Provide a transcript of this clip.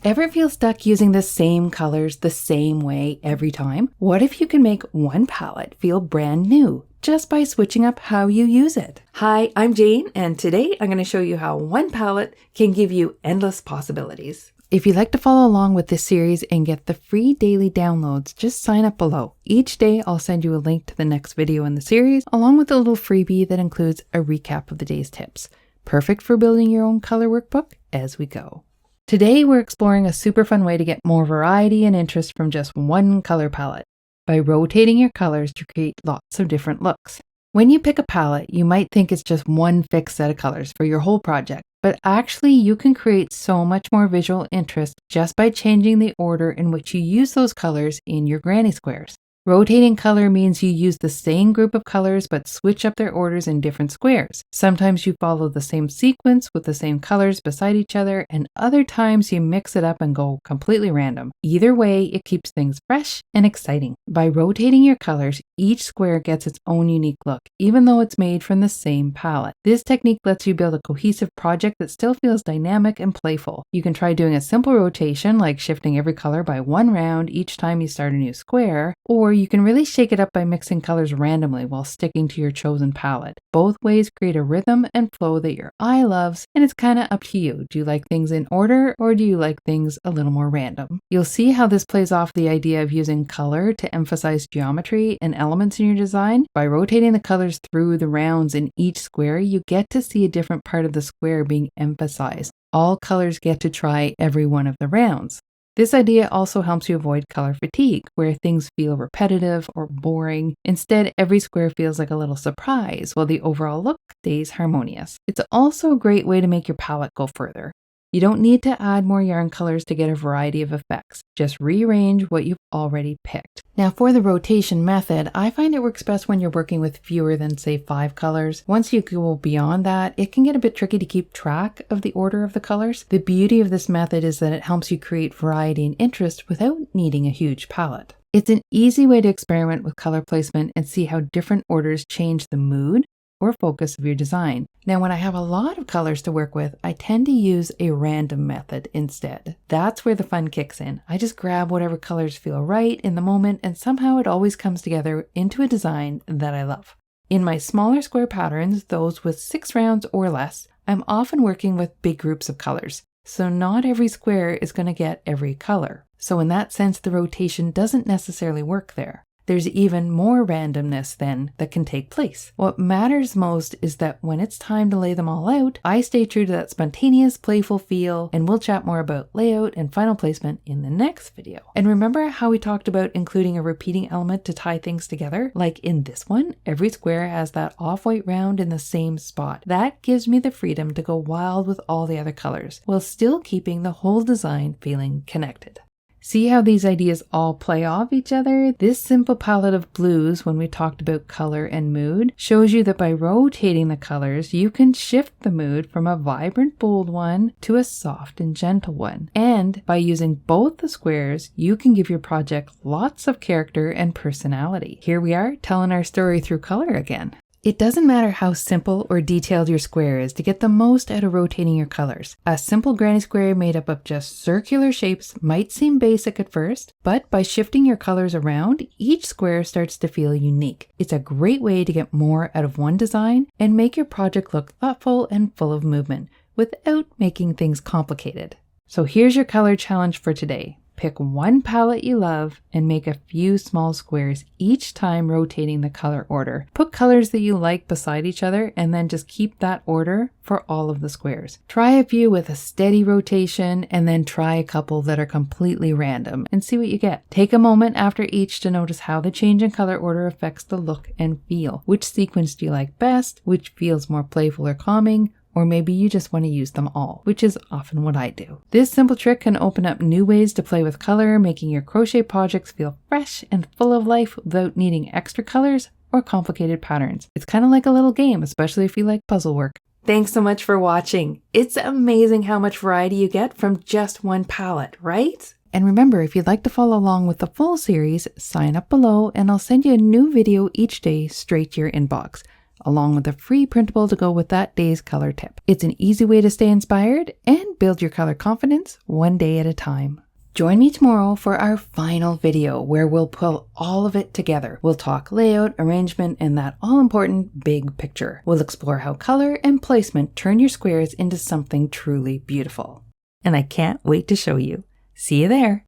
Ever feel stuck using the same colors the same way every time? What if you can make one palette feel brand new just by switching up how you use it? Hi, I'm Jane, and today I'm going to show you how one palette can give you endless possibilities. If you'd like to follow along with this series and get the free daily downloads, just sign up below. Each day I'll send you a link to the next video in the series, along with a little freebie that includes a recap of the day's tips. Perfect for building your own color workbook as we go. Today we're exploring a super fun way to get more variety and interest from just one color palette, by rotating your colors to create lots of different looks. When you pick a palette, you might think it's just one fixed set of colors for your whole project, but actually you can create so much more visual interest just by changing the order in which you use those colors in your granny squares. Rotating color means you use the same group of colors but switch up their orders in different squares. Sometimes you follow the same sequence with the same colors beside each other, and other times you mix it up and go completely random. Either way, it keeps things fresh and exciting. By rotating your colors, each square gets its own unique look, even though it's made from the same palette. This technique lets you build a cohesive project that still feels dynamic and playful. You can try doing a simple rotation, like shifting every color by one round each time you start a new square, or you can really shake it up by mixing colors randomly while sticking to your chosen palette. Both ways create a rhythm and flow that your eye loves, and it's kind of up to you. Do you like things in order, or do you like things a little more random? You'll see how this plays off the idea of using color to emphasize geometry and elements in your design. By rotating the colors through the rounds in each square, you get to see a different part of the square being emphasized. All colors get to try every one of the rounds. This idea also helps you avoid color fatigue, where things feel repetitive or boring. Instead, every square feels like a little surprise, while the overall look stays harmonious. It's also a great way to make your palette go further. You don't need to add more yarn colors to get a variety of effects. Just rearrange what you've already picked. Now for the rotation method, I find it works best when you're working with fewer than, say, 5 colors. Once you go beyond that, it can get a bit tricky to keep track of the order of the colors. The beauty of this method is that it helps you create variety and interest without needing a huge palette. It's an easy way to experiment with color placement and see how different orders change the mood or focus of your design. Now, when I have a lot of colors to work with, I tend to use a random method instead. That's where the fun kicks in. I just grab whatever colors feel right in the moment, and somehow it always comes together into a design that I love. In my smaller square patterns, those with 6 rounds or less, I'm often working with big groups of colors. So not every square is going to get every color. So in that sense, the rotation doesn't necessarily work there. There's even more randomness then that can take place. What matters most is that when it's time to lay them all out, I stay true to that spontaneous, playful feel, and we'll chat more about layout and final placement in the next video. And remember how we talked about including a repeating element to tie things together? Like in this one, every square has that off-white round in the same spot. That gives me the freedom to go wild with all the other colors, while still keeping the whole design feeling connected. See how these ideas all play off each other? This simple palette of blues, when we talked about color and mood, shows you that by rotating the colors, you can shift the mood from a vibrant, bold one to a soft and gentle one. And by using both the squares, you can give your project lots of character and personality. Here we are, telling our story through color again. It doesn't matter how simple or detailed your square is to get the most out of rotating your colors. A simple granny square made up of just circular shapes might seem basic at first, but by shifting your colors around, each square starts to feel unique. It's a great way to get more out of one design and make your project look thoughtful and full of movement without making things complicated. So here's your color challenge for today. Pick one palette you love and make a few small squares each time rotating the color order. Put colors that you like beside each other and then just keep that order for all of the squares. Try a few with a steady rotation and then try a couple that are completely random and see what you get. Take a moment after each to notice how the change in color order affects the look and feel. Which sequence do you like best? Which feels more playful or calming? Or maybe you just want to use them all, which is often what I do. This simple trick can open up new ways to play with color, making your crochet projects feel fresh and full of life without needing extra colors or complicated patterns. It's kind of like a little game, especially if you like puzzle work. Thanks so much for watching. It's amazing how much variety you get from just one palette, right? And remember, if you'd like to follow along with the full series, sign up below and I'll send you a new video each day straight to your inbox. along with a free printable to go with that day's color tip. It's an easy way to stay inspired and build your color confidence one day at a time. Join me tomorrow for our final video where we'll pull all of it together. We'll talk layout, arrangement, and that all-important big picture. We'll explore how color and placement turn your squares into something truly beautiful. And I can't wait to show you. See you there!